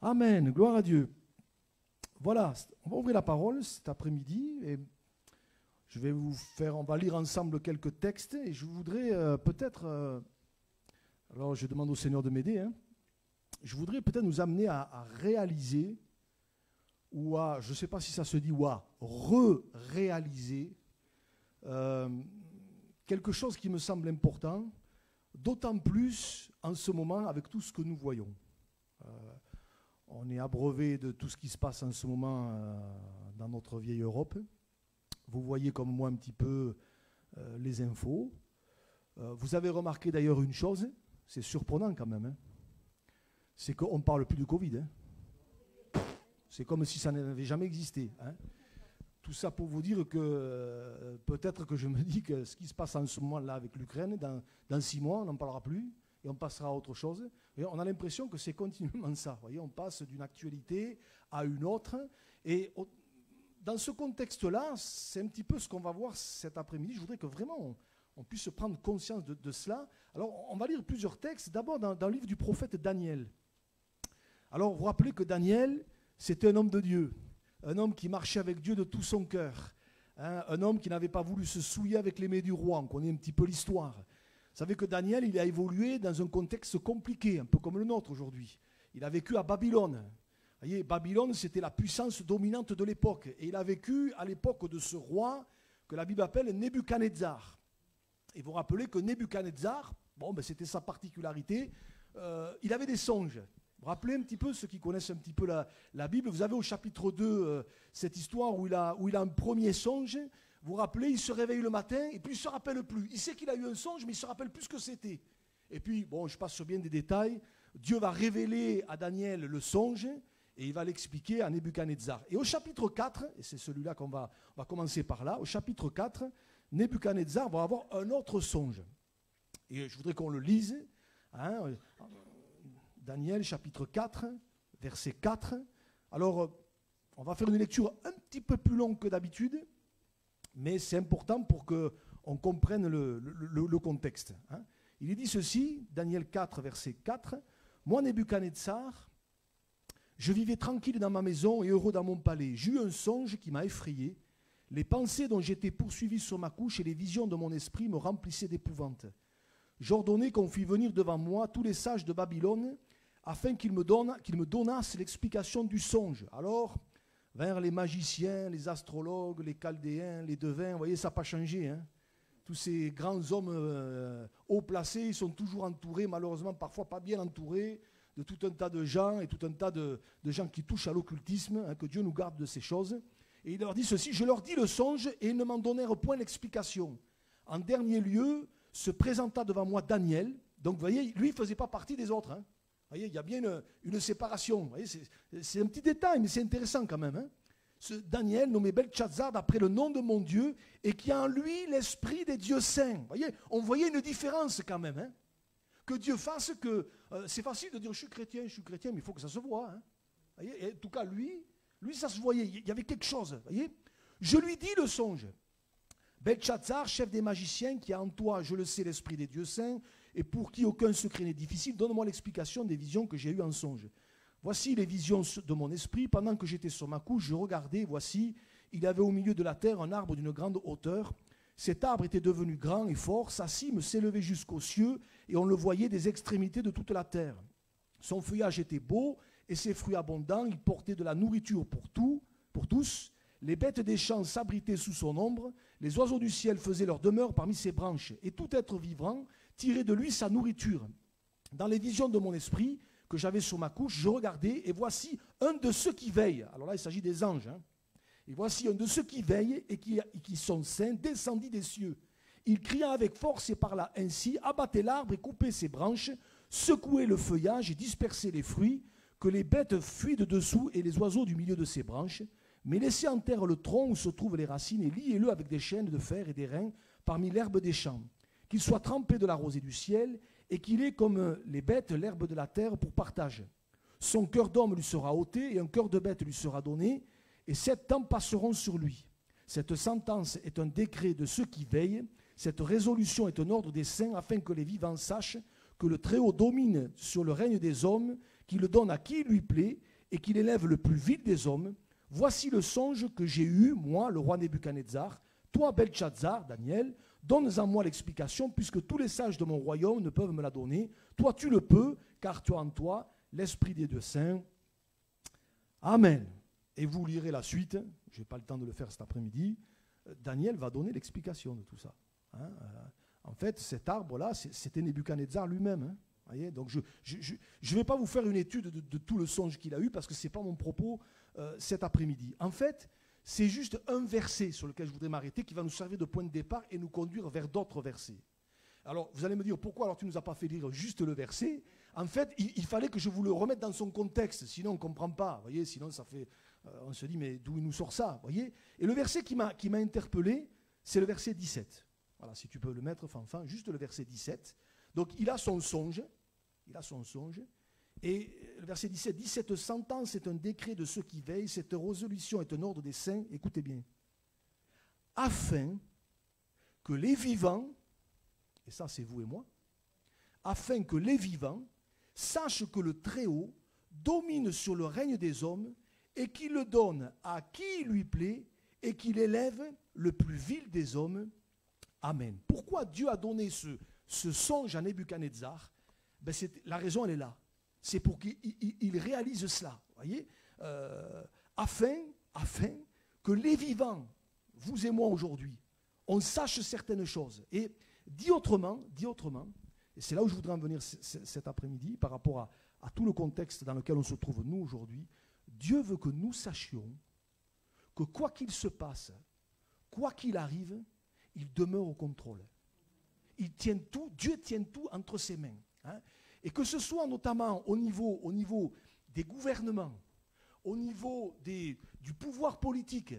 Amen, gloire à Dieu. Voilà, on va ouvrir la parole cet après-midi et on va lire ensemble quelques textes et je voudrais alors je demande au Seigneur de m'aider, hein, je voudrais peut-être nous amener à réaliser ou à, je ne sais pas si ça se dit, ou à re-réaliser quelque chose qui me semble important, d'autant plus en ce moment avec tout ce que nous voyons. On est abreuvé de tout ce qui se passe en ce moment dans notre vieille Europe. Vous voyez comme moi un petit peu les infos. Vous avez remarqué d'ailleurs une chose, c'est surprenant quand même, hein, c'est qu'on ne parle plus du Covid. Hein. C'est comme si ça n'avait jamais existé. Hein. Tout ça pour vous dire que peut-être que je me dis que ce qui se passe en ce moment-là avec l'Ukraine, dans 6 mois, on n'en parlera plus et on passera à autre chose. Et on a l'impression que c'est continuellement ça. Vous voyez, on passe d'une actualité à une autre. Et dans ce contexte-là, c'est un petit peu ce qu'on va voir cet après-midi. Je voudrais que vraiment on puisse prendre conscience de cela. Alors, on va lire plusieurs textes. D'abord, dans le livre du prophète Daniel. Alors, vous vous rappelez que Daniel, c'était un homme de Dieu. Un homme qui marchait avec Dieu de tout son cœur. Hein, un homme qui n'avait pas voulu se souiller avec les mets du roi. On connaît un petit peu l'histoire. Vous savez que Daniel, il a évolué dans un contexte compliqué, un peu comme le nôtre aujourd'hui. Il a vécu à Babylone. Vous voyez, Babylone, c'était la puissance dominante de l'époque. Et il a vécu à l'époque de ce roi que la Bible appelle Nebuchadnezzar. Et vous vous rappelez que Nebuchadnezzar, c'était sa particularité, il avait des songes. Vous vous rappelez un petit peu, ceux qui connaissent un petit peu la Bible, vous avez au chapitre 2 cette histoire où il a un premier songe. Vous vous rappelez, il se réveille le matin et puis il ne se rappelle plus. Il sait qu'il a eu un songe, mais il ne se rappelle plus ce que c'était. Et puis, je passe bien des détails, Dieu va révéler à Daniel le songe et il va l'expliquer à Nebuchadnezzar. Et au chapitre 4, et c'est celui-là qu'on va commencer par là, au chapitre 4, Nebuchadnezzar va avoir un autre songe. Et je voudrais qu'on le lise. Hein, Daniel, chapitre 4, verset 4. Alors, on va faire une lecture un petit peu plus longue que d'habitude, mais c'est important pour qu'on comprenne le contexte. Hein. Il est dit ceci, Daniel 4, verset 4. « Moi, Nebuchadnezzar, je vivais tranquille dans ma maison et heureux dans mon palais. J'ai eu un songe qui m'a effrayé. Les pensées dont j'étais poursuivi sur ma couche et les visions de mon esprit me remplissaient d'épouvante. J'ordonnai qu'on fît venir devant moi tous les sages de Babylone afin qu'ils me donnassent l'explication du songe. Alors, vers les magiciens, les astrologues, les chaldéens, les devins, vous voyez, ça n'a pas changé. Hein. Tous ces grands hommes haut placés, ils sont toujours entourés, malheureusement parfois pas bien entourés, de tout un tas de gens et tout un tas de gens qui touchent à l'occultisme, hein, que Dieu nous garde de ces choses. Et il leur dit ceci, je leur dis le songe et ils ne m'en donnèrent point l'explication. En dernier lieu, se présenta devant moi Daniel. Donc vous voyez, lui, il ne faisait pas partie des autres. Hein. Vous voyez, il y a bien une séparation. Vous voyez, c'est un petit détail, mais c'est intéressant quand même. Hein. Ce Daniel, nommé Belchazzar, d'après le nom de mon Dieu, et qui a en lui l'esprit des dieux saints. Vous voyez, on voyait une différence quand même. Hein. Que Dieu fasse que... c'est facile de dire je suis chrétien, mais il faut que ça se voit. Hein. Vous voyez, et en tout cas, lui, ça se voyait. Il y avait quelque chose. Vous voyez. Je lui dis le songe. Belchazzar, chef des magiciens, qui a en toi, je le sais, l'esprit des dieux saints, et pour qui aucun secret n'est difficile, donne-moi l'explication des visions que j'ai eues en songe. Voici les visions de mon esprit. Pendant que j'étais sur ma couche, je regardais, voici, il y avait au milieu de la terre un arbre d'une grande hauteur. Cet arbre était devenu grand et fort, sa cime s'élevait jusqu'aux cieux, et on le voyait des extrémités de toute la terre. Son feuillage était beau, et ses fruits abondants, il portait de la nourriture pour tous. Les bêtes des champs s'abritaient sous son ombre, les oiseaux du ciel faisaient leur demeure parmi ses branches, et tout être vivant tirait de lui sa nourriture. Dans les visions de mon esprit, que j'avais sur ma couche, je regardais, et voici un de ceux qui veillent. Alors là, il s'agit des anges. Hein. Et voici un de ceux qui veillent et qui sont saints, descendit des cieux. Il cria avec force et parla ainsi, abattez l'arbre et coupez ses branches, secouez le feuillage et dispersez les fruits, que les bêtes fuient de dessous et les oiseaux du milieu de ses branches, mais laissez en terre le tronc où se trouvent les racines et liez-le avec des chaînes de fer et des reins parmi l'herbe des champs. Qu'il soit trempé de la rosée du ciel et qu'il ait comme les bêtes l'herbe de la terre pour partage. Son cœur d'homme lui sera ôté et un cœur de bête lui sera donné, et 7 temps passeront sur lui. Cette sentence est un décret de ceux qui veillent, cette résolution est un ordre des saints afin que les vivants sachent que le Très-Haut domine sur le règne des hommes, qu'il le donne à qui il lui plaît, et qu'il élève le plus vil des hommes. Voici le songe que j'ai eu, moi, le roi Nebuchadnezzar. Toi, Belchazzar, Daniel, donne-en moi l'explication, puisque tous les sages de mon royaume ne peuvent me la donner. Toi, tu le peux, car tu as en toi l'esprit des dieux saints. Amen. Et vous lirez la suite, je n'ai pas le temps de le faire cet après-midi. Daniel va donner l'explication de tout ça. Hein. En fait, cet arbre-là, c'était Nebuchadnezzar lui-même. Hein. Voyez, donc je ne vais pas vous faire une étude de tout le songe qu'il a eu, parce que ce n'est pas mon propos cet après-midi. En fait, c'est juste un verset sur lequel je voudrais m'arrêter qui va nous servir de point de départ et nous conduire vers d'autres versets. Alors, vous allez me dire, pourquoi alors tu ne nous as pas fait lire juste le verset? En fait, il fallait que je vous le remette dans son contexte, sinon on ne comprend pas. Voyez, sinon ça fait, on se dit, mais d'où il nous sort ça, voyez? Et le verset qui m'a interpellé, c'est le verset 17. Voilà, si tu peux le mettre, Fanfan, juste le verset 17. Donc, il a son songe, et le verset 17 dit, cette sentence est un décret de ceux qui veillent, cette résolution est un ordre des saints, écoutez bien, afin que les vivants, et ça c'est vous et moi, afin que les vivants sachent que le Très-Haut domine sur le règne des hommes et qu'il le donne à qui il lui plaît et qu'il élève le plus vil des hommes. Amen. Pourquoi Dieu a donné ce songe à Nebuchadnezzar? Ben la raison, elle est là. C'est pour qu'il réalise cela, voyez, afin que les vivants, vous et moi aujourd'hui, on sache certaines choses. Et dit autrement, et c'est là où je voudrais en venir cet après-midi, par rapport à tout le contexte dans lequel on se trouve nous aujourd'hui, Dieu veut que nous sachions que quoi qu'il se passe, quoi qu'il arrive, il demeure au contrôle. Il tient tout, Dieu tient tout entre ses mains. Hein. Et que ce soit notamment au niveau des gouvernements, au niveau du pouvoir politique,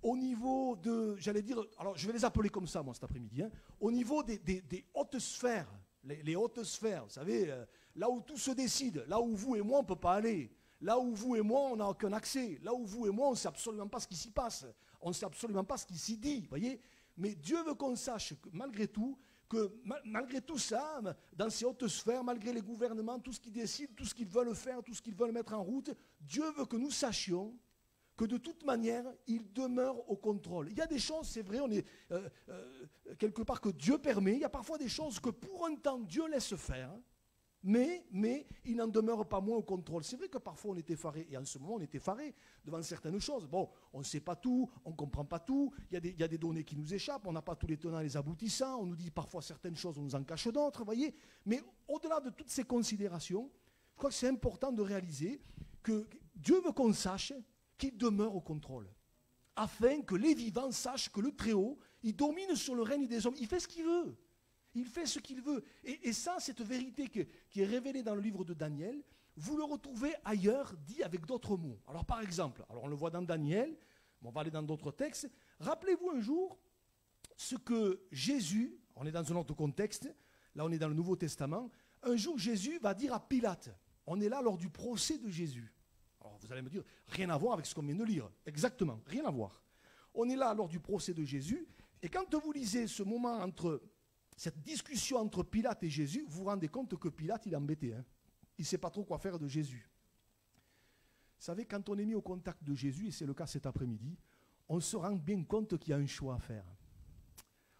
au niveau de, j'allais dire, alors je vais les appeler comme ça moi cet après-midi, hein, au niveau des hautes sphères, les hautes sphères, vous savez, là où tout se décide, là où vous et moi on ne peut pas aller, là où vous et moi on n'a aucun accès, là où vous et moi on ne sait absolument pas ce qui s'y passe, on ne sait absolument pas ce qui s'y dit, voyez. Mais Dieu veut qu'on sache que malgré tout ça, dans ces hautes sphères, malgré les gouvernements, tout ce qu'ils décident, tout ce qu'ils veulent faire, tout ce qu'ils veulent mettre en route, Dieu veut que nous sachions que de toute manière, il demeure au contrôle. Il y a des choses, c'est vrai, on est quelque part que Dieu permet, il y a parfois des choses que pour un temps Dieu laisse faire, mais il n'en demeure pas moins au contrôle. C'est vrai que parfois on est effaré, et en ce moment on est effaré devant certaines choses. Bon, on ne sait pas tout, on ne comprend pas tout, il y a des données qui nous échappent, on n'a pas tous les tenants et les aboutissants, on nous dit parfois certaines choses, on nous en cache d'autres, vous voyez. Mais au-delà de toutes ces considérations, je crois que c'est important de réaliser que Dieu veut qu'on sache qu'il demeure au contrôle, afin que les vivants sachent que le Très-Haut, il domine sur le règne des hommes, il fait ce qu'il veut. Il fait ce qu'il veut. Et ça, cette vérité qui est révélée dans le livre de Daniel, vous le retrouvez ailleurs, dit avec d'autres mots. Alors par exemple, on le voit dans Daniel, on va aller dans d'autres textes. Rappelez-vous un jour ce que Jésus, on est dans un autre contexte, là on est dans le Nouveau Testament, un jour Jésus va dire à Pilate, on est là lors du procès de Jésus. Alors vous allez me dire, rien à voir avec ce qu'on vient de lire. Exactement, rien à voir. On est là lors du procès de Jésus, et quand vous lisez ce moment cette discussion entre Pilate et Jésus, vous vous rendez compte que Pilate, il est embêté. Hein. Il ne sait pas trop quoi faire de Jésus. Vous savez, quand on est mis au contact de Jésus, et c'est le cas cet après-midi, on se rend bien compte qu'il y a un choix à faire.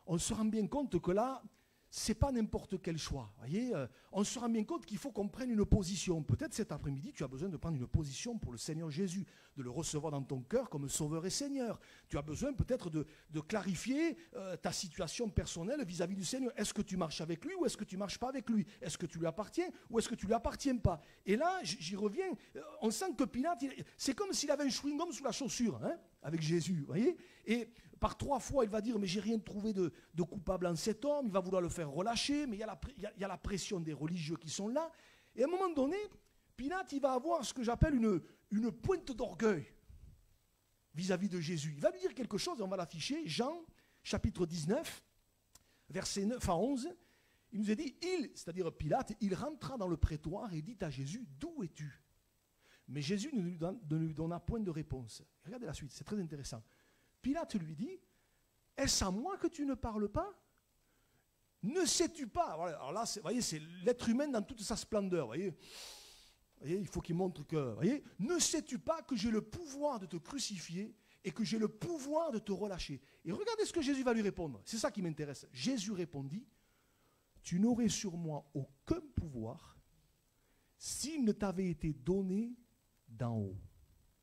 On se rend bien compte que là, ce n'est pas n'importe quel choix. Voyez, on se rend bien compte qu'il faut qu'on prenne une position. Peut-être cet après-midi, tu as besoin de prendre une position pour le Seigneur Jésus, de le recevoir dans ton cœur comme Sauveur et Seigneur. Tu as besoin peut-être de clarifier ta situation personnelle vis-à-vis du Seigneur. Est-ce que tu marches avec lui ou est-ce que tu ne marches pas avec lui? Est-ce que tu lui appartiens ou est-ce que tu ne lui appartiens pas? Et là, j'y reviens, on sent que Pilate, c'est comme s'il avait un chewing-gum sous la chaussure, hein, avec Jésus, vous voyez. Et par 3 fois, il va dire, mais j'ai rien trouvé de coupable en cet homme, il va vouloir le faire relâcher, mais il y a la pression des religieux qui sont là. Et à un moment donné, Pilate, il va avoir ce que j'appelle une pointe d'orgueil vis-à-vis de Jésus. Il va lui dire quelque chose, et on va l'afficher, Jean, chapitre 19, verset 9 à 11, il nous a dit, c'est-à-dire Pilate, il rentra dans le prétoire et dit à Jésus, d'où es-tu? Mais Jésus ne lui donna point de réponse. Et regardez la suite, c'est très intéressant. Pilate lui dit, est-ce à moi que tu ne parles pas? Ne sais-tu pas? Alors là, vous voyez, c'est l'être humain dans toute sa splendeur. Voyez, Voyez, il faut qu'il montre que, voyez, ne sais-tu pas que j'ai le pouvoir de te crucifier et que j'ai le pouvoir de te relâcher? Et regardez ce que Jésus va lui répondre. C'est ça qui m'intéresse. Jésus répondit, tu n'aurais sur moi aucun pouvoir s'il ne t'avait été donné d'en haut.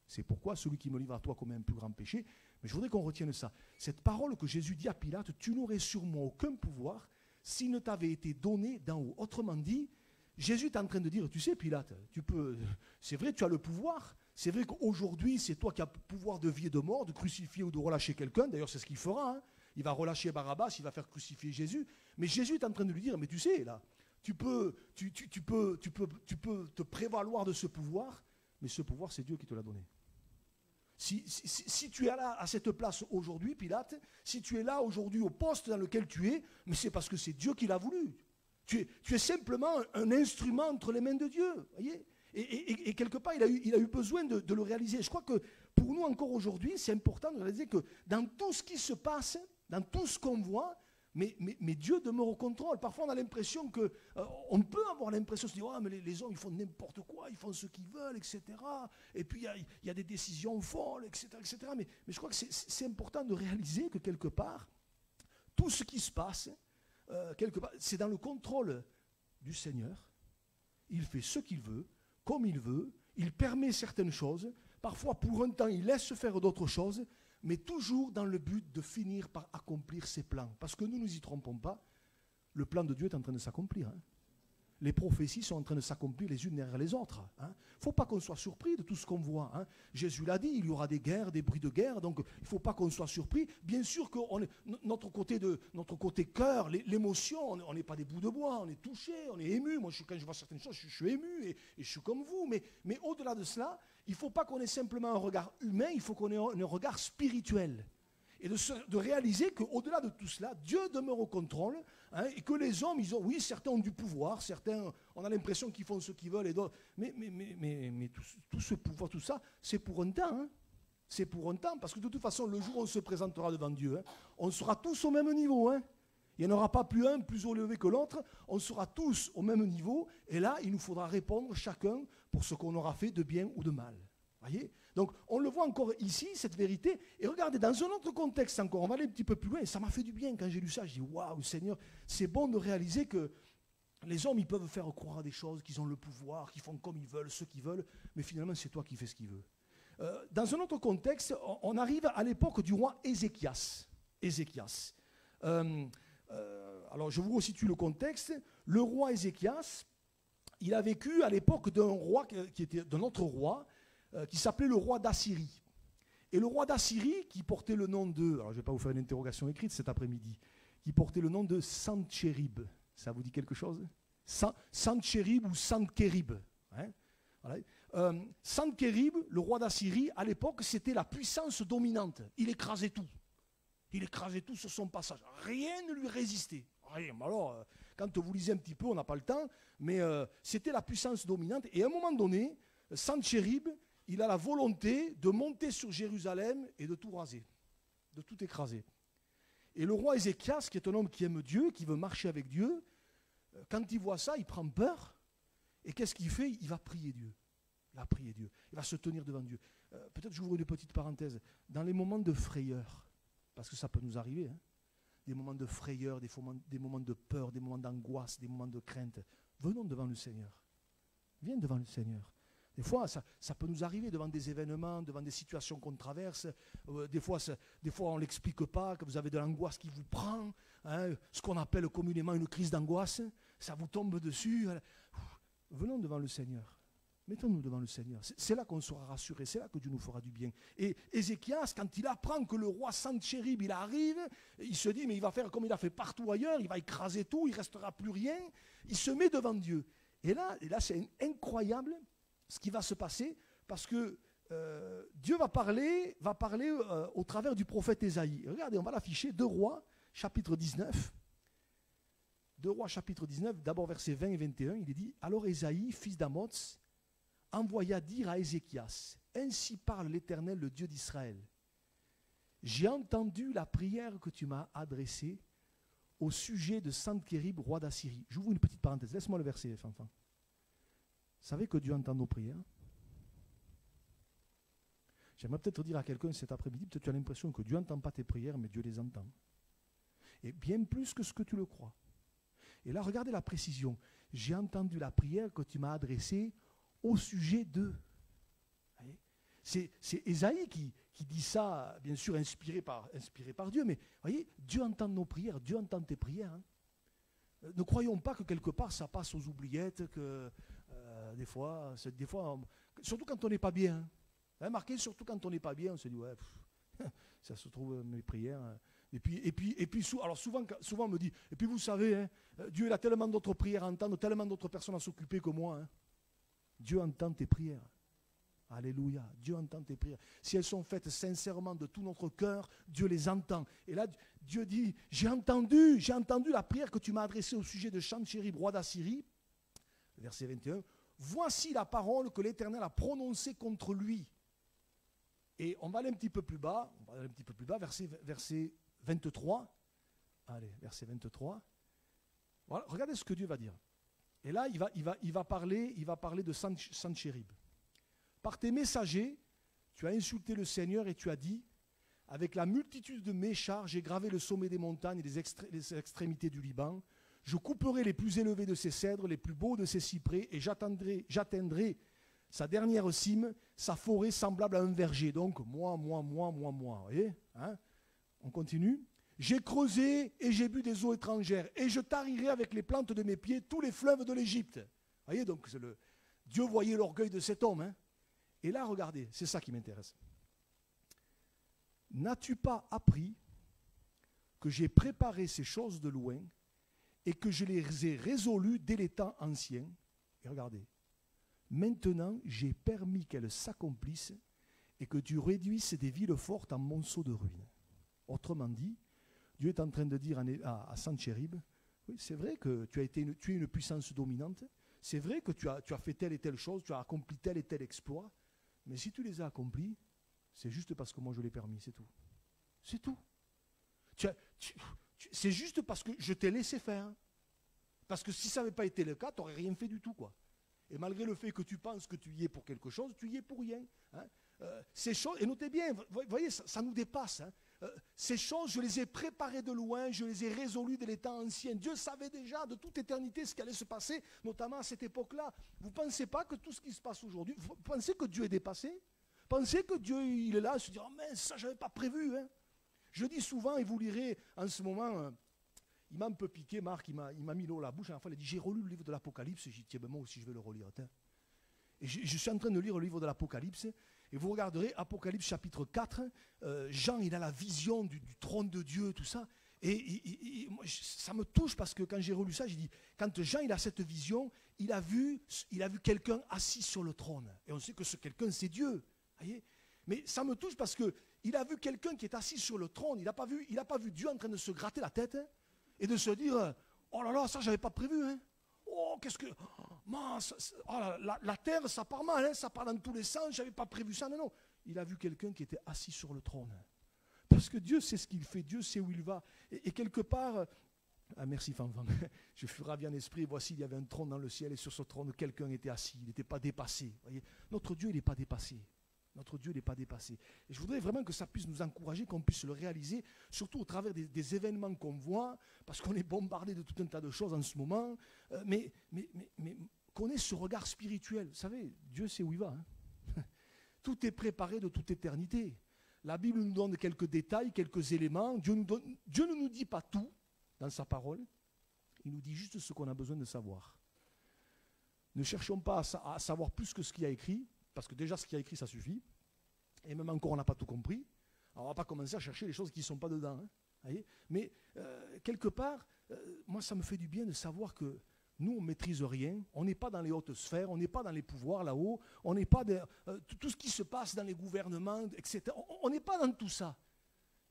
C'est pourquoi celui qui me livre à toi commet un plus grand péché. Mais je voudrais qu'on retienne ça. Cette parole que Jésus dit à Pilate, tu n'aurais sur moi aucun pouvoir s'il ne t'avait été donné d'en haut. Autrement dit, Jésus est en train de dire, tu sais Pilate, c'est vrai, tu as le pouvoir. C'est vrai qu'aujourd'hui, c'est toi qui as le pouvoir de vie et de mort, de crucifier ou de relâcher quelqu'un. D'ailleurs, c'est ce qu'il fera. Hein. Il va relâcher Barabbas, il va faire crucifier Jésus. Mais Jésus est en train de lui dire, mais tu sais, là, tu peux te prévaloir de ce pouvoir, mais ce pouvoir, c'est Dieu qui te l'a donné. Si tu es là, à cette place aujourd'hui, Pilate, si tu es là aujourd'hui au poste dans lequel tu es, mais c'est parce que c'est Dieu qui l'a voulu. Tu es simplement un instrument entre les mains de Dieu. Voyez, et quelque part, il a eu besoin de le réaliser. Je crois que pour nous, encore aujourd'hui, c'est important de réaliser que dans tout ce qui se passe, dans tout ce qu'on voit, mais Dieu demeure au contrôle. Parfois, on a l'impression que, on peut avoir l'impression de se dire, oh, mais les hommes, ils font n'importe quoi, ils font ce qu'ils veulent, etc. Et puis, il y a des décisions folles, etc. etc. Mais je crois que c'est important de réaliser que, quelque part, tout ce qui se passe, quelque part, c'est dans le contrôle du Seigneur. Il fait ce qu'il veut, comme il veut, il permet certaines choses. Parfois, pour un temps, il laisse faire d'autres choses, mais toujours dans le but de finir par accomplir ses plans. Parce que nous ne nous y trompons pas, le plan de Dieu est en train de s'accomplir. Hein. Les prophéties sont en train de s'accomplir les unes derrière les autres. Il ne faut pas qu'on soit surpris de tout ce qu'on voit. Hein. Jésus l'a dit, il y aura des guerres, des bruits de guerre, donc il ne faut pas qu'on soit surpris. Bien sûr que notre côté cœur, l'émotion, on n'est pas des bouts de bois, on est touché, on est ému. Moi, quand je vois certaines choses, je suis ému et je suis comme vous. Mais au-delà de cela, il ne faut pas qu'on ait simplement un regard humain, il faut qu'on ait un regard spirituel. Et de réaliser qu'au-delà de tout cela, Dieu demeure au contrôle, hein, et que les hommes, oui, certains ont du pouvoir, certains, on a l'impression qu'ils font ce qu'ils veulent, et d'autres, mais tout ce pouvoir, tout ça, c'est pour un temps. Hein. C'est pour un temps, parce que de toute façon, le jour où on se présentera devant Dieu, hein, on sera tous au même niveau. Hein. Il n'y en aura pas plus un plus élevé que l'autre, on sera tous au même niveau, et là, il nous faudra répondre chacun pour ce qu'on aura fait de bien ou de mal. Voyez ? Donc, on le voit encore ici, cette vérité. Et regardez, dans un autre contexte encore, on va aller un petit peu plus loin. Et ça m'a fait du bien quand j'ai lu ça. Je dis, waouh, Seigneur, c'est bon de réaliser que les hommes, ils peuvent faire croire à des choses, qu'ils ont le pouvoir, qu'ils font comme ils veulent, ce qu'ils veulent. Mais finalement, c'est toi qui fais ce qu'il veut. Dans un autre contexte, on arrive à l'époque du roi Ézéchias. Alors, je vous resitue le contexte. Le roi Ézéchias, il a vécu à l'époque d'un roi d'un autre roi, qui s'appelait le roi d'Assyrie. Et le roi d'Assyrie, qui portait le nom de, alors je ne vais pas vous faire une interrogation écrite cet après-midi, qui portait le nom de Sentchérib. Ça vous dit quelque chose? Sentchérib ou Senchérib. Hein, voilà. Senchérib, le roi d'Assyrie, à l'époque, c'était la puissance dominante. Il écrasait tout. Il écrasait tout sur son passage. Rien ne lui résistait. Rien. Alors, quand vous lisez un petit peu, on n'a pas le temps, mais c'était la puissance dominante. Et à un moment donné, Senchérib, il a la volonté de monter sur Jérusalem et de tout raser, de tout écraser. Et le roi Ézéchias, qui est un homme qui aime Dieu, qui veut marcher avec Dieu, quand il voit ça, il prend peur. Et qu'est-ce qu'il fait? Il va prier Dieu. Il va prier Dieu. Il va se tenir devant Dieu. Peut-être j'ouvre une petite parenthèse. Dans les moments de frayeur, parce que ça peut nous arriver, hein, des moments de frayeur, des moments de peur, des moments d'angoisse, des moments de crainte, venons devant le Seigneur. Viens devant le Seigneur. Des fois, ça peut nous arriver devant des événements, devant des situations qu'on traverse. Des fois, on ne l'explique pas, que vous avez de l'angoisse qui vous prend, hein, ce qu'on appelle communément une crise d'angoisse. Ça vous tombe dessus. Venons devant le Seigneur. Mettons-nous devant le Seigneur. C'est là qu'on sera rassuré, c'est là que Dieu nous fera du bien. Et Ézéchias, quand il apprend que le roi Sentchérib, il arrive, il se dit, mais il va faire comme il a fait partout ailleurs, il va écraser tout, il ne restera plus rien. Il se met devant Dieu. Et là c'est incroyable ce qui va se passer, parce que Dieu va parler au travers du prophète Ésaïe. Regardez, on va l'afficher, 2 Rois, chapitre 19. 2 Rois, chapitre 19, d'abord versets 20 et 21, il est dit, « Alors Ésaïe, fils d'Amoz, envoya dire à Ézéchias, « Ainsi parle l'Éternel, le Dieu d'Israël. J'ai entendu la prière que tu m'as adressée au sujet de Senchérib, roi d'Assyrie. » J'ouvre une petite parenthèse, laisse-moi le verset, enfant. savez que Dieu entend nos prières? J'aimerais peut-être dire à quelqu'un cet après-midi, peut-être tu as l'impression que Dieu n'entend pas tes prières, mais Dieu les entend. Et bien plus que ce que tu le crois. Et là, regardez la précision. J'ai entendu la prière que tu m'as adressée au sujet de. C'est Ésaïe qui dit ça, bien sûr, inspiré par Dieu, mais voyez, Dieu entend nos prières, Dieu entend tes prières. Hein. Ne croyons pas que quelque part ça passe aux oubliettes, que des fois, surtout quand on n'est pas bien. Hein, marqué, surtout quand on n'est pas bien, on se dit, ouais, ça se trouve mes prières. Et puis alors souvent on me dit, et puis vous savez, hein, Dieu il a tellement d'autres prières à entendre, tellement d'autres personnes à s'occuper que moi. Hein. Dieu entend tes prières. Alléluia, Dieu entend tes prières. Si elles sont faites sincèrement de tout notre cœur, Dieu les entend. Et là, Dieu dit, j'ai entendu la prière que tu m'as adressée au sujet de Sanchérib, roi d'Assyrie. Verset 21. Voici la parole que l'Éternel a prononcée contre lui. Et on va aller un petit peu plus bas, verset 23. Allez, verset 23. Voilà, regardez ce que Dieu va dire. Et là, il va parler de Sanchérib. Par tes messagers, tu as insulté le Seigneur et tu as dit, avec la multitude de mes chars, j'ai gravé le sommet des montagnes et les extrémités du Liban. Je couperai les plus élevés de ses cèdres, les plus beaux de ses cyprès, et j'atteindrai sa dernière cime, sa forêt semblable à un verger. Donc, moi. Vous voyez, hein? On continue. J'ai creusé et j'ai bu des eaux étrangères, et je tarirai avec les plantes de mes pieds tous les fleuves de l'Égypte. Vous voyez, donc, Dieu voyait l'orgueil de cet homme, hein? Et là, regardez, c'est ça qui m'intéresse. N'as-tu pas appris que j'ai préparé ces choses de loin et que je les ai résolues dès les temps anciens? Et regardez, maintenant j'ai permis qu'elles s'accomplissent et que tu réduises des villes fortes en monceaux de ruines. Autrement dit, Dieu est en train de dire à Sanchérib, oui, c'est vrai que tu es une puissance dominante, c'est vrai que tu as fait telle et telle chose, tu as accompli tel et tel exploit, mais si tu les as accomplis, c'est juste parce que moi je l'ai permis, c'est tout. C'est tout. C'est juste parce que je t'ai laissé faire. Parce que si ça n'avait pas été le cas, tu n'aurais rien fait du tout, quoi. Et malgré le fait que tu penses que tu y es pour quelque chose, tu y es pour rien. Hein. Ces choses, et notez bien, vous voyez, ça nous dépasse. Hein. Ces choses, je les ai préparées de loin, je les ai résolues dès les temps anciens. Dieu savait déjà de toute éternité ce qui allait se passer, notamment à cette époque-là. Vous ne pensez pas que tout ce qui se passe aujourd'hui, vous pensez que Dieu est dépassé? Pensez que Dieu il est là, il se dit, oh mince, ça je n'avais pas prévu. Hein. Je dis souvent, et vous lirez en ce moment, il m'a un peu piqué, Marc, il m'a mis l'eau à la bouche, à la fois il a dit, j'ai relu le livre de l'Apocalypse, j'ai dit, tiens, ben moi aussi je vais le relire. Hein. Et je suis en train de lire le livre de l'Apocalypse, et vous regarderez Apocalypse chapitre 4, Jean il a la vision du trône de Dieu, tout ça, et moi, ça me touche parce que quand j'ai relu ça, j'ai dit, quand Jean il a cette vision, il a vu quelqu'un assis sur le trône, et on sait que ce quelqu'un c'est Dieu, voyez. Mais ça me touche parce qu'il a vu quelqu'un qui est assis sur le trône, il n'a pas vu Dieu en train de se gratter la tête, hein, et de se dire, oh là là, ça j'avais pas prévu, hein. Oh, qu'est-ce que... la terre, ça part mal, hein, ça part dans tous les sens, je n'avais pas prévu ça. Non. Il a vu quelqu'un qui était assis sur le trône. Parce que Dieu sait ce qu'il fait, Dieu sait où il va. Et quelque part... Ah, merci, Fanfan. Je fus ravi en esprit. Voici, il y avait un trône dans le ciel, et sur ce trône, quelqu'un était assis. Il n'était pas dépassé. Voyez, notre Dieu, il n'est pas dépassé. Notre Dieu n'est pas dépassé. Et je voudrais vraiment que ça puisse nous encourager, qu'on puisse le réaliser, surtout au travers des événements qu'on voit, parce qu'on est bombardé de tout un tas de choses en ce moment, mais qu'on ait ce regard spirituel. Vous savez, Dieu sait où il va. Hein. Tout est préparé de toute éternité. La Bible nous donne quelques détails, quelques éléments. Dieu ne nous dit pas tout dans sa parole. Il nous dit juste ce qu'on a besoin de savoir. Ne cherchons pas à savoir plus que ce qu'il y a écrit, parce que déjà ce qu'il y a écrit, ça suffit. Et même encore, on n'a pas tout compris. Alors, on ne va pas commencer à chercher les choses qui ne sont pas dedans. Hein, voyez. Mais quelque part, moi, ça me fait du bien de savoir que nous, on ne maîtrise rien. On n'est pas dans les hautes sphères, on n'est pas dans les pouvoirs là-haut, on n'est pas tout ce qui se passe dans les gouvernements, etc. On n'est pas dans tout ça.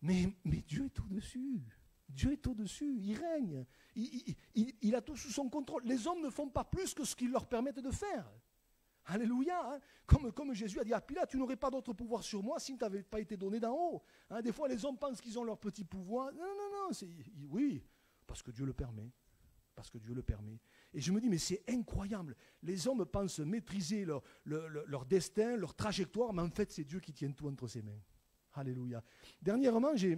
Mais Dieu est au-dessus. Dieu est au-dessus, il règne. Il a tout sous son contrôle. Les hommes ne font pas plus que ce qu'ils leur permettent de faire. Alléluia, hein. Comme Jésus a dit à Pilate, tu n'aurais pas d'autre pouvoir sur moi s'il ne t'avait pas été donné d'en haut. Hein, des fois, les hommes pensent qu'ils ont leur petit pouvoir. Non, oui, parce que Dieu le permet. Parce que Dieu le permet. Et je me dis, mais c'est incroyable. Les hommes pensent maîtriser leur destin, leur trajectoire, mais en fait, c'est Dieu qui tient tout entre ses mains. Alléluia. Dernièrement, j'ai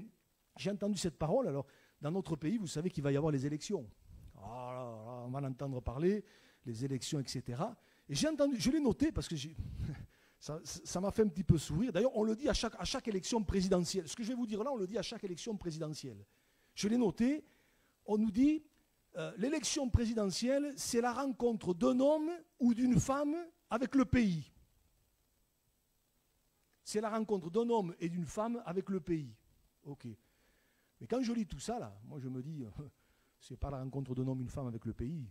entendu cette parole. Alors, dans notre pays, vous savez qu'il va y avoir les élections. Ah là là, on va en entendre parler, les élections, etc. Et je l'ai noté parce que ça m'a fait un petit peu sourire. D'ailleurs, on le dit à chaque élection présidentielle. Ce que je vais vous dire là, on le dit à chaque élection présidentielle. Je l'ai noté, on nous dit, l'élection présidentielle, c'est la rencontre d'un homme ou d'une femme avec le pays. C'est la rencontre d'un homme et d'une femme avec le pays. Ok. Mais quand je lis tout ça, là, moi je me dis, c'est pas la rencontre d'un homme et d'une femme avec le pays.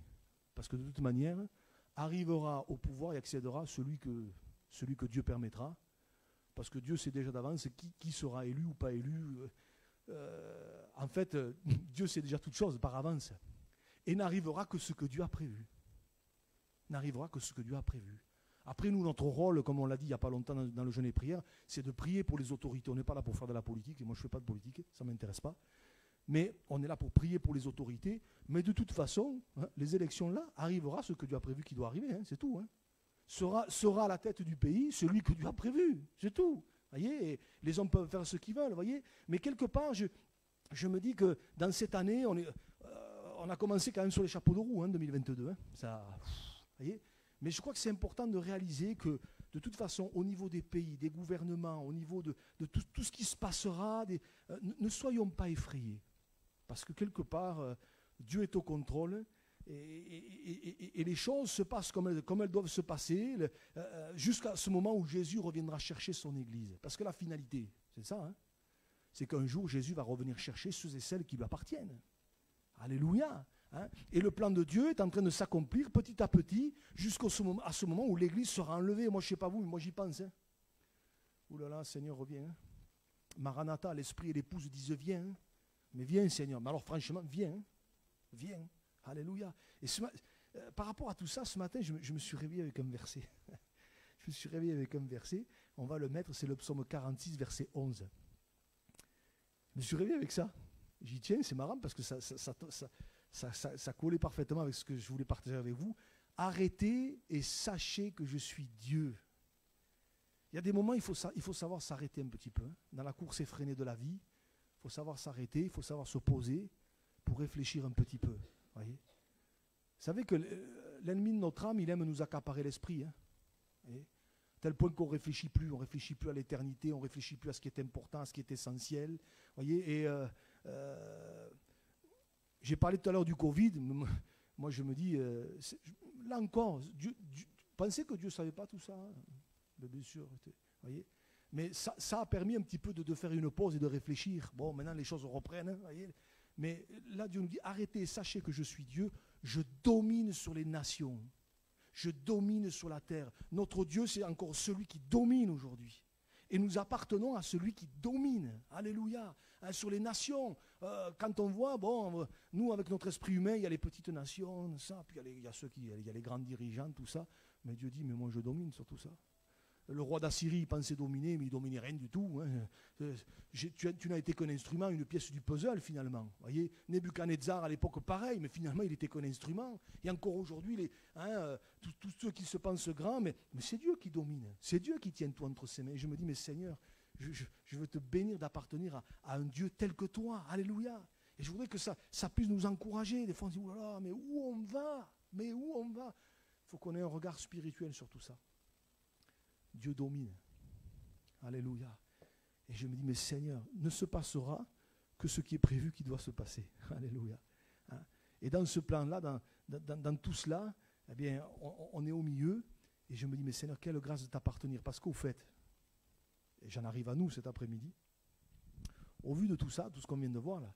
Parce que de toute manière, arrivera au pouvoir et accédera celui que Dieu permettra. Parce que Dieu sait déjà d'avance qui sera élu ou pas élu. En fait, Dieu sait déjà toutes choses par avance. Et n'arrivera que ce que Dieu a prévu. N'arrivera que ce que Dieu a prévu. Après, nous, notre rôle, comme on l'a dit il n'y a pas longtemps dans le jeûne et prière, c'est de prier pour les autorités. On n'est pas là pour faire de la politique, et moi je ne fais pas de politique, ça ne m'intéresse pas. Mais on est là pour prier pour les autorités. Mais de toute façon, les élections là, arrivera ce que Dieu a prévu qui doit arriver, c'est tout. Sera à la tête du pays celui que Dieu a prévu, c'est tout. Voyez, et les hommes peuvent faire ce qu'ils veulent, voyez. Mais quelque part, je me dis que dans cette année, on a commencé quand même sur les chapeaux de roue, 2022. Voyez. Mais je crois que c'est important de réaliser que, de toute façon, au niveau des pays, des gouvernements, au niveau de tout ce qui se passera, ne soyons pas effrayés. Parce que quelque part, Dieu est au contrôle et les choses se passent comme elles doivent se passer jusqu'à ce moment où Jésus reviendra chercher son Église. Parce que la finalité, c'est ça, c'est qu'un jour, Jésus va revenir chercher ceux et celles qui lui appartiennent. Alléluia. Et le plan de Dieu est en train de s'accomplir petit à petit jusqu'à ce moment où l'Église sera enlevée. Moi, je ne sais pas vous, mais moi, j'y pense. Ouh là là, Seigneur, reviens. Maranatha, l'Esprit et l'épouse disent, viens. Mais viens, Seigneur. Mais alors, franchement, viens. Viens. Alléluia. Et par rapport à tout ça, ce matin, je me suis réveillé avec un verset. Je me suis réveillé avec un verset. On va le mettre, c'est le psaume 46, verset 11. Je me suis réveillé avec ça. J'y tiens, c'est marrant parce que ça collait parfaitement avec ce que je voulais partager avec vous. Arrêtez et sachez que je suis Dieu. Il y a des moments, il faut savoir s'arrêter un petit peu. Dans la course effrénée de la vie, il faut savoir s'arrêter, il faut savoir se poser pour réfléchir un petit peu. Voyez. Vous savez que l'ennemi de notre âme, il aime nous accaparer l'esprit. Tel point qu'on ne réfléchit plus, on ne réfléchit plus à l'éternité, on ne réfléchit plus à ce qui est important, à ce qui est essentiel. Voyez, et j'ai parlé tout à l'heure du Covid. Moi, je me dis, là encore, pensez que Dieu ne savait pas tout ça. Bien sûr. Voyez. Mais ça a permis un petit peu de faire une pause et de réfléchir. Bon, maintenant, les choses reprennent. Voyez. Mais là, Dieu nous dit, arrêtez, sachez que je suis Dieu. Je domine sur les nations. Je domine sur la terre. Notre Dieu, c'est encore celui qui domine aujourd'hui. Et nous appartenons à celui qui domine. Alléluia. Sur les nations, quand on voit, nous, avec notre esprit humain, il y a les petites nations, ça, puis il y a les grands dirigeants, tout ça. Mais Dieu dit, mais moi, je domine sur tout ça. Le roi d'Assyrie, il pensait dominer, mais il ne dominait rien du tout. Tu n'as été qu'un instrument, une pièce du puzzle, finalement. Voyez, Nebuchadnezzar, à l'époque, pareil, mais finalement, il était qu'un instrument. Et encore aujourd'hui, tous ceux qui se pensent grands, mais c'est Dieu qui domine. C'est Dieu qui tient tout entre ses mains. Et je me dis, mais Seigneur, je veux te bénir d'appartenir à un Dieu tel que toi. Alléluia. Et je voudrais que ça puisse nous encourager. Des fois, on se dit, oh là là, mais où on va? Mais où on va? Il faut qu'on ait un regard spirituel sur tout ça. Dieu domine. Alléluia. Et je me dis, mais Seigneur, ne se passera que ce qui est prévu qui doit se passer. Alléluia. Et dans ce plan-là, dans tout cela, eh bien, on est au milieu. Et je me dis, mais Seigneur, quelle grâce de t'appartenir. Parce qu'au fait, et j'en arrive à nous cet après-midi, au vu de tout ça, tout ce qu'on vient de voir là,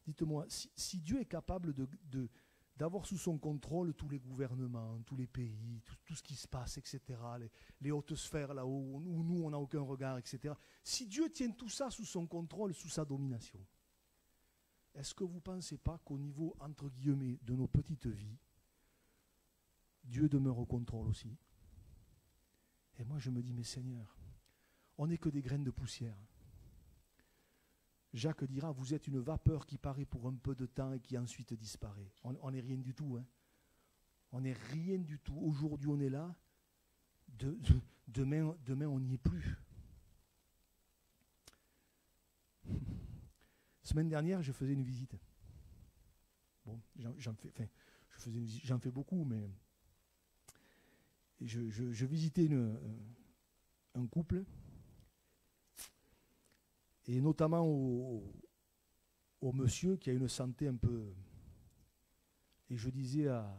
dites-moi, si Dieu est capable d'avoir sous son contrôle tous les gouvernements, tous les pays, tout ce qui se passe, etc., les hautes sphères là-haut, où nous, on n'a aucun regard, etc. Si Dieu tient tout ça sous son contrôle, sous sa domination, est-ce que vous ne pensez pas qu'au niveau, entre guillemets, de nos petites vies, Dieu demeure au contrôle aussi? Et moi, je me dis, mais Seigneur, on n'est que des graines de poussière. Jacques dira, vous êtes une vapeur qui paraît pour un peu de temps et qui ensuite disparaît. On n'est rien du tout. On n'est rien du tout. Aujourd'hui, on est là. Demain, on n'y est plus. Semaine dernière, je faisais une visite. Bon, j'en fais beaucoup, mais je visitais un couple, et notamment au monsieur qui a une santé un peu. Et je disais à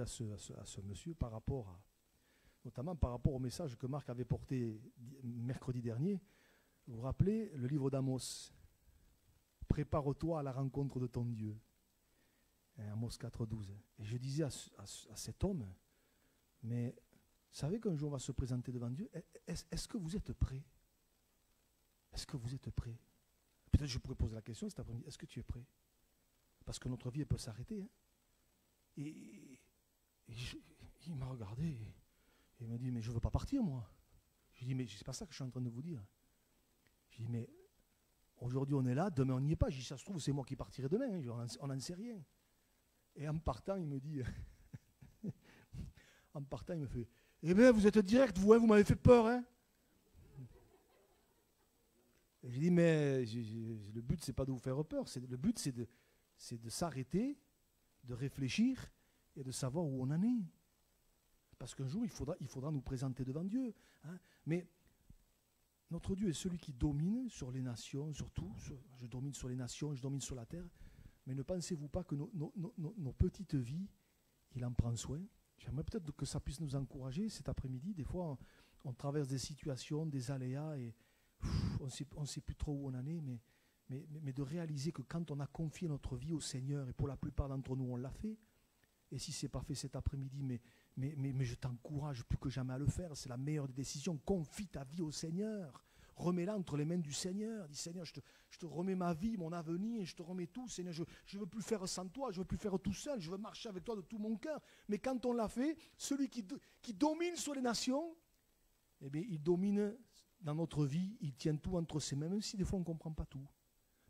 ce monsieur, notamment par rapport au message que Marc avait porté mercredi dernier, vous vous rappelez le livre d'Amos, prépare-toi à la rencontre de ton Dieu. Amos 4,12. Et je disais à cet homme, mais vous savez qu'un jour on va se présenter devant Dieu, est-ce que vous êtes prêt? Est-ce que vous êtes prêt? Peut-être je pourrais poser la question cet après-midi, est-ce que tu es prêt? Parce que notre vie elle peut s'arrêter. Hein? Et il m'a regardé et il m'a dit, mais je ne veux pas partir moi. Je lui ai dit, mais c'est pas ça que je suis en train de vous dire. Je lui ai dit, mais aujourd'hui on est là, demain on n'y est pas. Je dis, ça se trouve c'est moi qui partirai demain, hein. On n'en sait rien. Et en partant, il me dit, il me fait, eh bien vous êtes direct, vous m'avez fait peur. Hein. Et j'ai dit, mais le but c'est pas de vous faire peur, le but c'est de s'arrêter, de réfléchir et de savoir où on en est. Parce qu'un jour, il faudra nous présenter devant Dieu. Hein. Mais notre Dieu est celui qui domine sur les nations, surtout. Je domine sur les nations, je domine sur la terre. Mais ne pensez-vous pas que nos petites vies, il en prend soin? J'aimerais peut-être que ça puisse nous encourager cet après-midi. Des fois, on traverse des situations, des aléas, et on ne sait plus trop où on en est, mais de réaliser que quand on a confié notre vie au Seigneur, et pour la plupart d'entre nous, on l'a fait, et si ce n'est pas fait cet après-midi, mais je t'encourage plus que jamais à le faire, c'est la meilleure des décisions. Confie ta vie au Seigneur, remets-la entre les mains du Seigneur. Dis, Seigneur, je te remets ma vie, mon avenir, je te remets tout. Seigneur, je ne veux plus faire sans toi, je ne veux plus faire tout seul, je veux marcher avec toi de tout mon cœur. Mais quand on l'a fait, celui qui domine sur les nations, eh bien, il domine dans notre vie, il tient tout entre ses mains, même si des fois on ne comprend pas tout.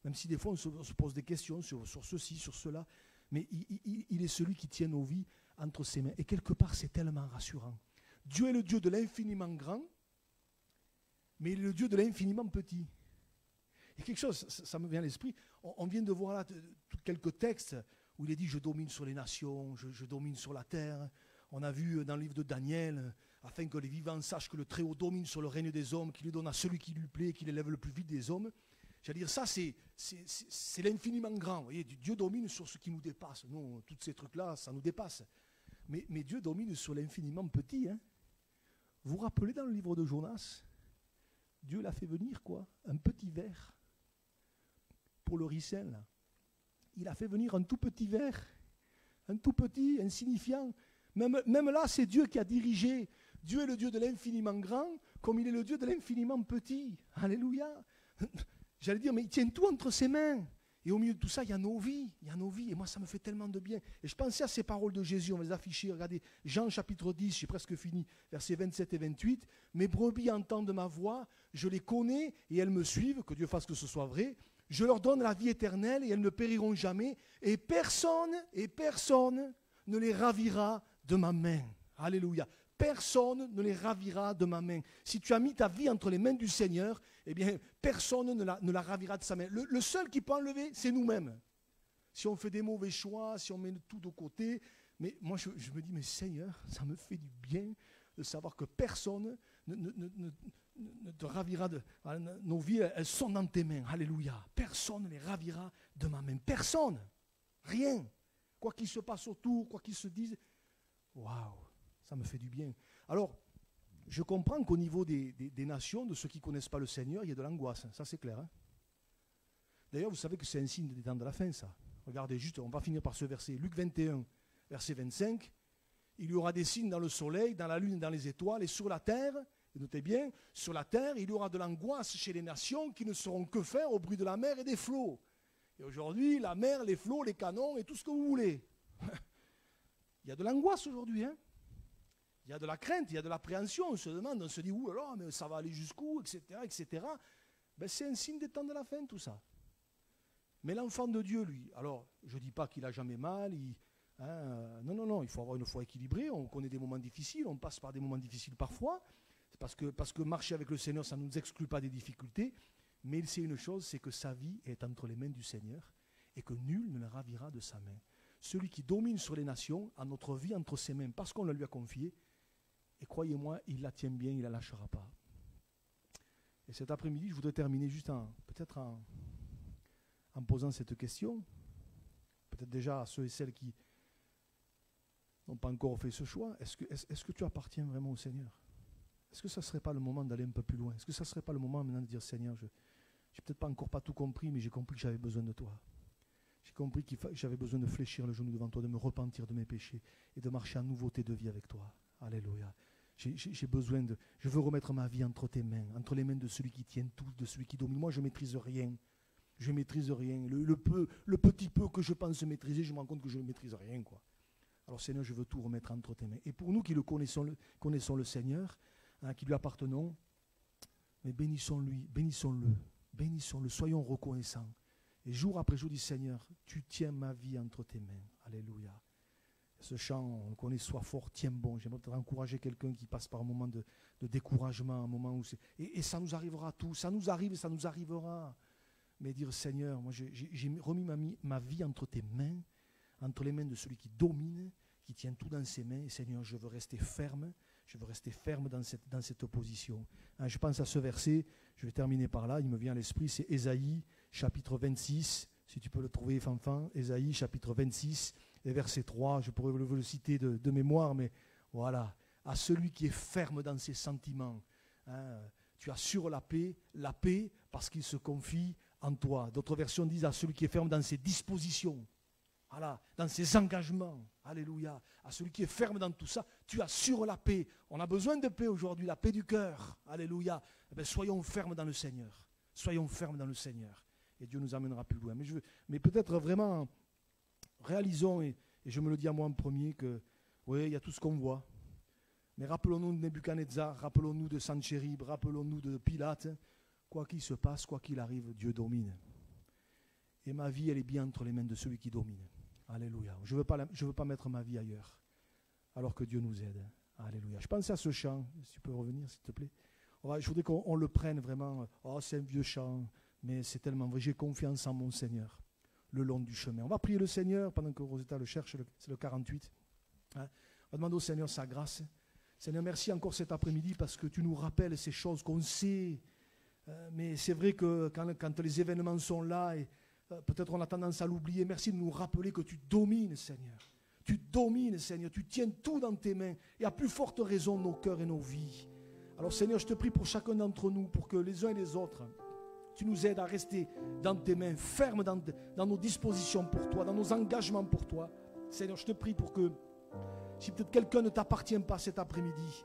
Même si des fois on se pose des questions sur ceci, sur cela. Mais il est celui qui tient nos vies entre ses mains. Et quelque part, c'est tellement rassurant. Dieu est le Dieu de l'infiniment grand, mais il est le Dieu de l'infiniment petit. Et quelque chose, ça me vient à l'esprit, on vient de voir là quelques textes où il est dit « Je domine sur les nations, je domine sur la terre ». On a vu dans le livre de Daniel, afin que les vivants sachent que le Très-Haut domine sur le règne des hommes, qu'il lui donne à celui qui lui plaît, qu'il élève le plus vite des hommes. J'allais dire, ça, c'est l'infiniment grand. Vous voyez, Dieu domine sur ce qui nous dépasse. Nous, tous ces trucs-là, ça nous dépasse. Mais Dieu domine sur l'infiniment petit. Hein. Vous vous rappelez dans le livre de Jonas, Dieu l'a fait venir, quoi? Un petit ver pour le ricin, là. Il a fait venir un tout petit ver, un tout petit, insignifiant. Même là, c'est Dieu qui a dirigé. Dieu est le Dieu de l'infiniment grand, comme il est le Dieu de l'infiniment petit. Alléluia. J'allais dire, mais il tient tout entre ses mains. Et au milieu de tout ça, il y a nos vies. Et moi, ça me fait tellement de bien. Et je pensais à ces paroles de Jésus, on va les afficher. Regardez, Jean chapitre 10, j'ai presque fini, versets 27 et 28. Mes brebis entendent ma voix, je les connais et elles me suivent, que Dieu fasse que ce soit vrai. Je leur donne la vie éternelle et elles ne périront jamais. Et personne ne les ravira de ma main. Alléluia. Personne ne les ravira de ma main. Si tu as mis ta vie entre les mains du Seigneur, eh bien, personne ne la ravira de sa main. Le seul qui peut enlever, c'est nous-mêmes. Si on fait des mauvais choix, si on met tout de côté. Mais moi, je me dis, mais Seigneur, ça me fait du bien de savoir que personne ne te ravira de... Nos vies, elles sont dans tes mains. Alléluia. Personne ne les ravira de ma main. Personne. Rien. Quoi qu'il se passe autour, quoi qu'il se dise. Waouh. Ça me fait du bien. Alors, je comprends qu'au niveau des nations, de ceux qui ne connaissent pas le Seigneur, il y a de l'angoisse. Ça, c'est clair. Hein. D'ailleurs, vous savez que c'est un signe des temps de la fin, ça. Regardez, juste, on va finir par ce verset. Luc 21, verset 25. Il y aura des signes dans le soleil, dans la lune et dans les étoiles, et sur la terre, et notez bien, sur la terre, il y aura de l'angoisse chez les nations qui ne sauront que faire au bruit de la mer et des flots. Et aujourd'hui, la mer, les flots, les canons et tout ce que vous voulez. Il y a de l'angoisse aujourd'hui, hein. Il y a de la crainte, il y a de l'appréhension, on se demande, on se dit, ouh là là, mais ça va aller jusqu'où, etc., etc. Ben, c'est un signe des temps de la fin, tout ça. Mais l'enfant de Dieu, lui, alors, je ne dis pas qu'il n'a jamais mal, Non, il faut avoir une foi équilibrée. On connaît des moments difficiles, on passe par des moments difficiles parfois. C'est parce que marcher avec le Seigneur, ça ne nous exclut pas des difficultés. Mais il sait une chose, c'est que sa vie est entre les mains du Seigneur et que nul ne la ravira de sa main. Celui qui domine sur les nations a notre vie entre ses mains parce qu'on la lui a confiée. Et croyez-moi, il la tient bien, il ne la lâchera pas. Et cet après-midi, je voudrais terminer juste en posant cette question. Peut-être déjà à ceux et celles qui n'ont pas encore fait ce choix. Est-ce que tu appartiens vraiment au Seigneur? Est-ce que ça ne serait pas le moment d'aller un peu plus loin? Est-ce que ça ne serait pas le moment maintenant de dire, Seigneur, je n'ai peut-être pas encore pas tout compris, mais j'ai compris que j'avais besoin de toi. J'ai compris que j'avais besoin de fléchir le genou devant toi, de me repentir de mes péchés et de marcher en nouveauté de vie avec toi. Alléluia. Je veux remettre ma vie entre tes mains, entre les mains de celui qui tient tout, de celui qui domine. Moi, je ne maîtrise rien. Je ne maîtrise rien. Le petit peu que je pense maîtriser, je me rends compte que je ne maîtrise rien, quoi. Alors, Seigneur, je veux tout remettre entre tes mains. Et pour nous qui le connaissons le Seigneur, qui lui appartenons, mais bénissons-le, soyons reconnaissants. Et jour après jour, dit Seigneur, tu tiens ma vie entre tes mains. Alléluia. Ce chant, on le connaît, sois fort, tiens bon. J'aimerais peut-être encourager quelqu'un qui passe par un moment de découragement, un moment où et ça nous arrivera tout, ça nous arrive et ça nous arrivera. Mais dire Seigneur, moi j'ai remis ma vie entre tes mains, entre les mains de celui qui domine, qui tient tout dans ses mains. Et Seigneur, je veux rester ferme dans cette opposition. Je pense à ce verset, je vais terminer par là, il me vient à l'esprit, c'est Ésaïe, chapitre 26, si tu peux le trouver, Fanfan, Ésaïe, chapitre 26, et verset 3, je pourrais le citer de mémoire, mais voilà, à celui qui est ferme dans ses sentiments, tu assures la paix parce qu'il se confie en toi. D'autres versions disent à celui qui est ferme dans ses dispositions, voilà, dans ses engagements, alléluia, à celui qui est ferme dans tout ça, tu assures la paix. On a besoin de paix aujourd'hui, la paix du cœur, alléluia. Eh bien, soyons fermes dans le Seigneur, et Dieu nous amènera plus loin. Mais peut-être vraiment, réalisons, et je me le dis à moi en premier, que oui, il y a tout ce qu'on voit, mais rappelons-nous de Nebuchadnezzar, rappelons-nous de Sanchérib, rappelons-nous de Pilate, quoi qu'il se passe, quoi qu'il arrive, Dieu domine. Et ma vie, elle est bien entre les mains de celui qui domine. Alléluia. Je ne veux pas mettre ma vie ailleurs, alors que Dieu nous aide. Alléluia. Je pense à ce chant, si tu peux revenir, s'il te plaît. Je voudrais qu'on le prenne vraiment. Oh, c'est un vieux chant, mais c'est tellement vrai. J'ai confiance en mon Seigneur, le long du chemin. On va prier le Seigneur pendant que Rosetta le cherche, c'est le 48. On va demander au Seigneur sa grâce. Seigneur, merci encore cet après-midi parce que tu nous rappelles ces choses qu'on sait. Mais c'est vrai que quand les événements sont là, et peut-être on a tendance à l'oublier. Merci de nous rappeler que tu domines, Seigneur. Tu domines, Seigneur. Tu tiens tout dans tes mains. Et à plus forte raison, nos cœurs et nos vies. Alors, Seigneur, je te prie pour chacun d'entre nous, pour que les uns et les autres, tu nous aides à rester dans tes mains, fermes dans nos dispositions pour toi, dans nos engagements pour toi. Seigneur, je te prie pour que, si peut-être quelqu'un ne t'appartient pas cet après-midi,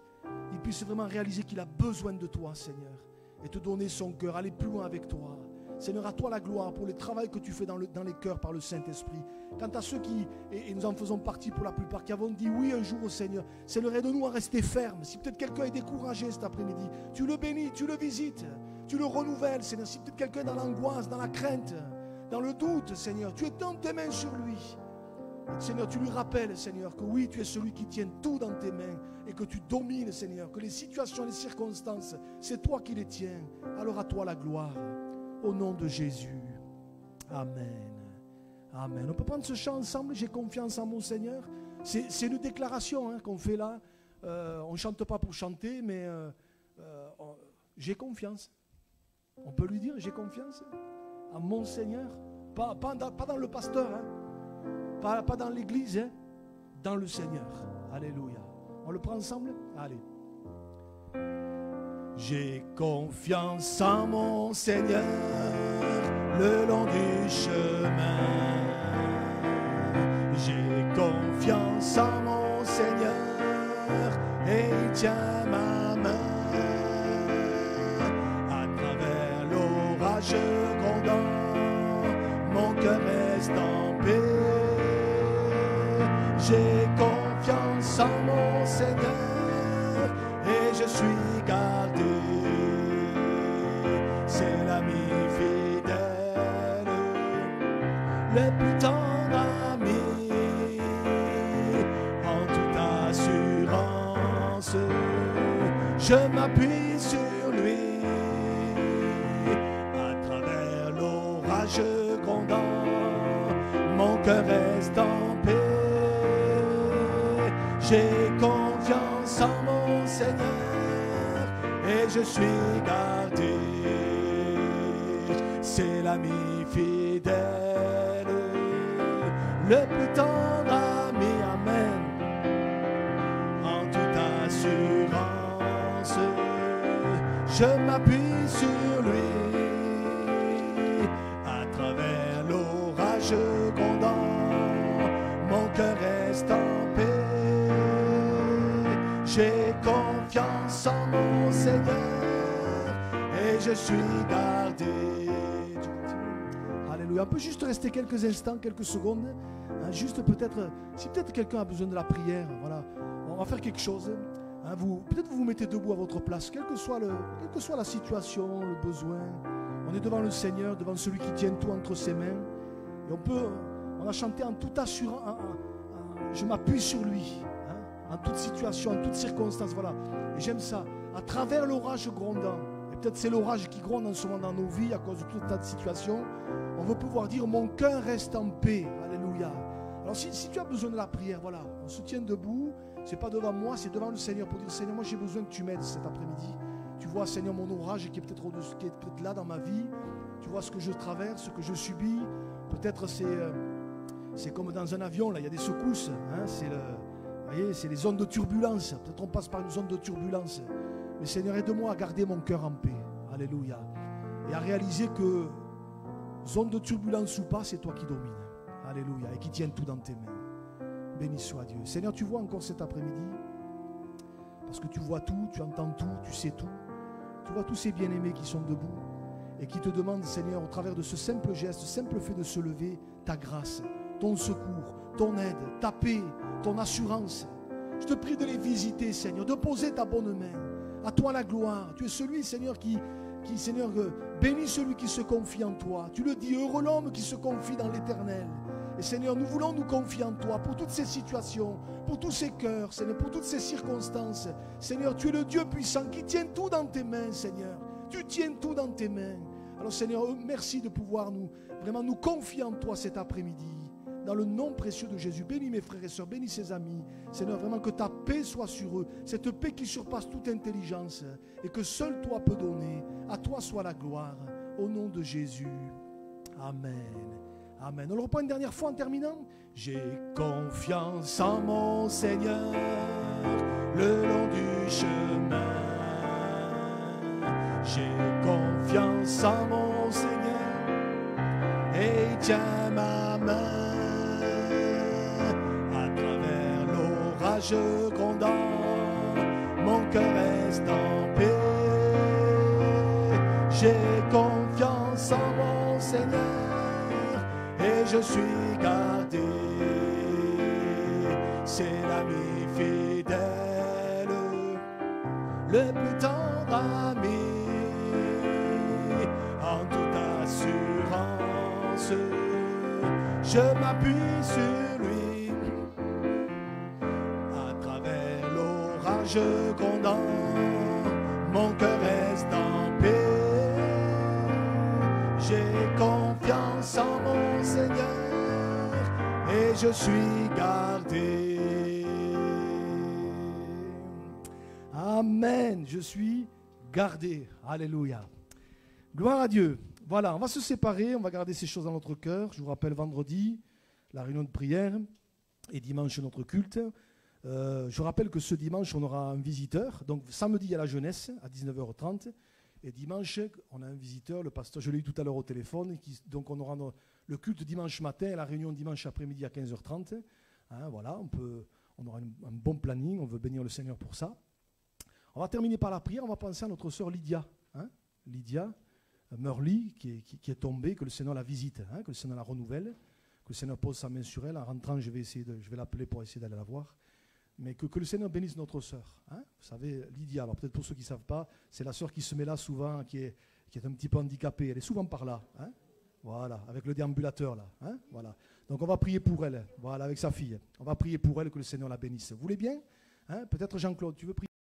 il puisse vraiment réaliser qu'il a besoin de toi, Seigneur, et te donner son cœur, aller plus loin avec toi. Seigneur, à toi la gloire pour le travail que tu fais dans les cœurs par le Saint-Esprit. Quant à ceux qui, et nous en faisons partie pour la plupart, qui avons dit oui un jour au Seigneur, Seigneur, aide-nous à rester fermes. Si peut-être quelqu'un est découragé cet après-midi, tu le bénis, tu le visites, tu le renouvelles, Seigneur. Si peut-être quelqu'un est dans l'angoisse, dans la crainte, dans le doute, Seigneur, tu es dans tes mains sur lui. Seigneur, tu lui rappelles, Seigneur, que oui, tu es celui qui tient tout dans tes mains et que tu domines, Seigneur, que les situations, les circonstances, c'est toi qui les tiens. Alors à toi la gloire. Au nom de Jésus. Amen. Amen. On peut prendre ce chant ensemble. J'ai confiance en mon Seigneur. C'est une déclaration qu'on fait là. On ne chante pas pour chanter, mais j'ai confiance. On peut lui dire, j'ai confiance en mon Seigneur. Pas dans le pasteur, pas dans l'église, dans le Seigneur. Alléluia. On le prend ensemble? Allez. J'ai confiance en mon Seigneur le long du chemin. J'ai confiance en mon Seigneur et il tient ma main. À travers l'orage grondant, mon cœur reste en paix. J'ai confiance en mon Seigneur et je suis gardé. C'est l'ami fidèle, le plus tendre ami. sur lui. À travers l'orage grondant, mon cœur reste en paix. J'ai confiance en mon Seigneur et je suis gardé. C'est l'ami fidèle, le plus tendre ami, amen. En toute assurance, je m'appuie sur lui. À travers l'orage grondant, mon cœur reste en paix. J'ai confiance en mon Seigneur et je suis gardé. Alléluia. On peut juste rester quelques instants, quelques secondes. Juste peut-être, si peut-être quelqu'un a besoin de la prière, voilà, on va faire quelque chose. Peut-être vous vous mettez debout à votre place, quelle que soit la situation, le besoin. On est devant le Seigneur, devant celui qui tient tout entre ses mains. Et on a chanté en toute assurance, je m'appuie sur lui, en toute situation, en toute circonstance, voilà. Et j'aime ça, à travers l'orage grondant. Et peut-être c'est l'orage qui gronde en ce moment dans nos vies à cause de tout un tas de situations. On veut pouvoir dire, mon cœur reste en paix. Alléluia. Alors si tu as besoin de la prière, voilà, on se tient debout. C'est pas devant moi, c'est devant le Seigneur pour dire, Seigneur, moi j'ai besoin que tu m'aides cet après-midi. Tu vois, Seigneur, mon orage qui est peut-être là dans ma vie. Tu vois ce que je traverse, ce que je subis. Peut-être c'est comme dans un avion, là, il y a des secousses. C'est les zones de turbulence. Peut-être on passe par une zone de turbulence. Mais Seigneur, aide-moi à garder mon cœur en paix. Alléluia. Et à réaliser que, zone de turbulence ou pas, c'est toi qui domines. Alléluia. Et qui tienne tout dans tes mains. Béni soit Dieu. Seigneur, tu vois encore cet après-midi, parce que tu vois tout, tu entends tout, tu sais tout. Tu vois tous ces bien-aimés qui sont debout et qui te demandent, Seigneur, au travers de ce simple geste, ce simple fait de se lever, ta grâce, ton secours, ton aide, ta paix, ton assurance. Je te prie de les visiter, Seigneur, de poser ta bonne main. À toi la gloire. Tu es celui, Seigneur, Seigneur, bénis celui qui se confie en toi. Tu le dis, heureux l'homme qui se confie dans l'Éternel. Et Seigneur, nous voulons nous confier en toi pour toutes ces situations, pour tous ces cœurs, Seigneur, pour toutes ces circonstances. Seigneur, tu es le Dieu puissant qui tient tout dans tes mains, Seigneur. Tu tiens tout dans tes mains. Alors Seigneur, merci de pouvoir vraiment nous confier en toi cet après-midi. Dans le nom précieux de Jésus, bénis mes frères et sœurs, bénis ses amis. Seigneur, vraiment que ta paix soit sur eux, cette paix qui surpasse toute intelligence et que seul toi peux donner. À toi soit la gloire, au nom de Jésus. Amen. Amen. On le reprend une dernière fois en terminant. J'ai confiance en mon Seigneur le long du chemin. J'ai confiance en mon Seigneur et il tient ma main. À travers l'orage grondant, mon cœur reste en paix. J'ai confiance en mon Seigneur et je suis gardé. C'est l'ami fidèle, le plus tendre ami. En toute assurance, je m'appuie sur lui. À travers l'orage grondant, mon cœur reste en paix. J'ai confiance en mon Seigneur et je suis gardé. Amen, je suis gardé. Alléluia. Gloire à Dieu. Voilà, on va se séparer, on va garder ces choses dans notre cœur. Je vous rappelle vendredi, la réunion de prière et dimanche notre culte. Je rappelle que ce dimanche, on aura un visiteur. Donc samedi, il y a la jeunesse à 19h30. Et dimanche, on a un visiteur, le pasteur, je l'ai eu tout à l'heure au téléphone. Donc on aura le culte dimanche matin et la réunion dimanche après-midi à 15h30. Voilà, on aura un bon planning, on veut bénir le Seigneur pour ça. On va terminer par la prière, on va penser à notre sœur Lydia. Lydia Murley, qui est tombée, que le Seigneur la visite, que le Seigneur la renouvelle, que le Seigneur pose sa main sur elle. En rentrant, je vais l'appeler pour essayer d'aller la voir. Mais que le Seigneur bénisse notre sœur. Vous savez, Lydia, alors peut-être pour ceux qui ne savent pas, c'est la sœur qui se met là souvent, qui est un petit peu handicapée. Elle est souvent par là. Voilà, avec le déambulateur là. Voilà. Donc on va prier pour elle, voilà, avec sa fille. On va prier pour elle, que le Seigneur la bénisse. Vous voulez bien? Peut-être Jean-Claude, tu veux prier?